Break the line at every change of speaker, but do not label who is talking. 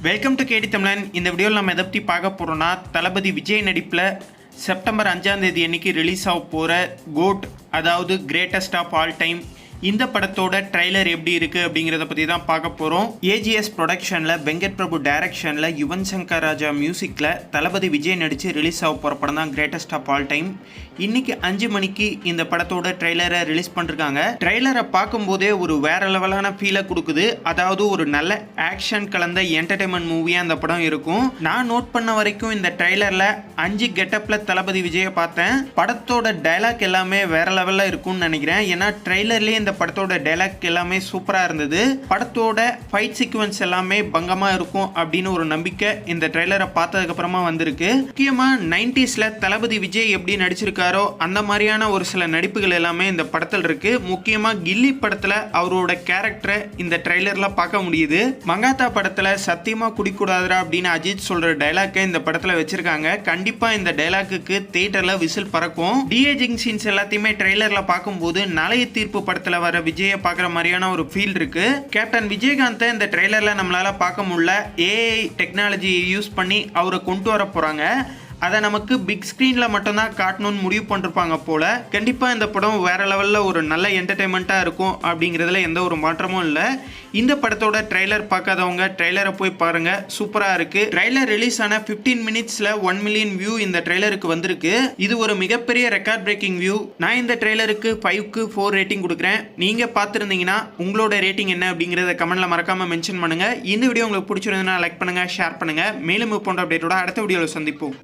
Welcome to கேடி தமிழன். இந்த வீடியோவில் நம்ம எதை பற்றி பார்க்க போகிறோம்னா, தளபதி விஜய் நடிப்பில் செப்டம்பர் 5ஆம் தேதி அன்னைக்கு ரிலீஸ் ஆக போகிற கோட், அதாவது கிரேட்டஸ்ட் ஆஃப் ஆல் டைம், இந்த படத்தோட ட்ரைலர் எப்படி இருக்குது அப்படிங்கிறத பற்றி தான் பார்க்க போகிறோம். ஏஜிஎஸ் ப்ரொடக்ஷனில் வெங்கட் பிரபு டைரக்ஷனில் யுவன் சங்கர் ராஜா மியூசிக்கில் தளபதி விஜய் நடித்து ரிலீஸ் ஆக போகிற படம் தான் கிரேட்டஸ்ட் ஆஃப் ஆல் டைம். இன்னைக்கு 5 மணிக்கு இந்த படத்தோட ட்ரெய்லரை ரிலீஸ் பண்ணிருக்காங்க. ட்ரெய்லரை பார்க்கும்போதே ஒரு வேற லெவலான ஃபீலை கொடுக்குது. அதாவது ஒரு நல்ல ஆக்ஷன் கலந்த என்டர்டைன்மெண்ட் மூவியாக அந்த படம் இருக்கும். நான் நோட் பண்ண வரைக்கும் இந்த ட்ரெய்லரில் 5 கெட்டப்பில் தளபதி விஜயை பார்த்தேன். படத்தோட டைலாக் எல்லாமே வேற லெவலில் இருக்கும்னு நினைக்கிறேன். ஏன்னா ட்ரெய்லர்லேயே இந்த படத்தோட டைலாக் எல்லாமே சூப்பராக இருந்தது. படத்தோட ஃபைட் சீக்வன்ஸ் எல்லாமே பங்கமாக இருக்கும் அப்படின்னு ஒரு நம்பிக்கை இந்த ட்ரெய்லரை பார்த்ததுக்கு அப்புறமா வந்திருக்கு. முக்கியமாக 90ஸ்ல தளபதி விஜய் எப்படி நடிச்சிருக்காரோ அந்த மாதிரியான ஒரு சில நடிப்புகள் எல்லாமே இந்த படத்தில் இருக்கு. முக்கியமாக கில்லி படத்தில் அவரோட கேரக்டரை இந்த ட்ரெய்லர்ல பார்க்க முடியுது. மங்காத்தா படத்தில் சத்தியமா குடிக்கூடாதுரா அப்படின்னு அஜித் சொல்ற டைலாக்கை இந்த படத்தில் வச்சிருக்காங்க. கண்டிப்பா இந்த டைலாக்கு தியேட்டர்ல விசில் பறக்கும். டிஏஜிங் சீன்ஸ் எல்லாத்தையுமே ட்ரெய்லர்ல பார்க்கும்போது நாளைய தீர்ப்பு படத்தில் வர விஜயை பார்க்குற மாதிரியான ஒரு ஃபீல் இருக்கு. கேப்டன் விஜயகாந்தை இந்த ட்ரெய்லர்ல நம்மளால பார்க்க முடியல. ஏஐ டெக்னாலஜியை யூஸ் பண்ணி அவரை கொண்டு வர போறாங்க. அதை நமக்கு பிக் ஸ்க்ரீனில் மட்டும்தான் காட்டணும்னு முடிவு பண்ணிருப்பாங்க போல. கண்டிப்பாக இந்த படம் வேற லெவலில் ஒரு நல்ல என்டர்டைன்மெண்ட்டாக இருக்கும் அப்படிங்கிறதுல எந்த ஒரு மாற்றமும் இல்லை. இந்த படத்தோட ட்ரெய்லர் பார்க்காதவங்க ட்ரெய்லரை போய் பாருங்க, சூப்பராக இருக்கு. ட்ரெய்லர் ரிலீஸ் ஆன 15 மினிட்ஸில் 1 மில்லியன் வியூ இந்த ட்ரெய்லருக்கு வந்திருக்கு. இது ஒரு மிகப்பெரிய ரெக்கார்ட் பிரேக்கிங் வியூ. நான் இந்த ட்ரெய்லருக்கு 5க்கு 4 ரேட்டிங் கொடுக்குறேன். நீங்கள் பார்த்துருந்தீங்கன்னா உங்களோட ரேட்டிங் என்ன அப்படிங்கிறத கமெண்ட்ல மறக்காம மென்ஷன் பண்ணுங்க. இந்த வீடியோ உங்களுக்கு பிடிச்சிருந்ததுன்னா லைக் பண்ணுங்க, ஷேர் பண்ணுங்க. மேலும் போன்ற அப்டேட்டோட அடுத்த வீடியோவில் சந்திப்போம்.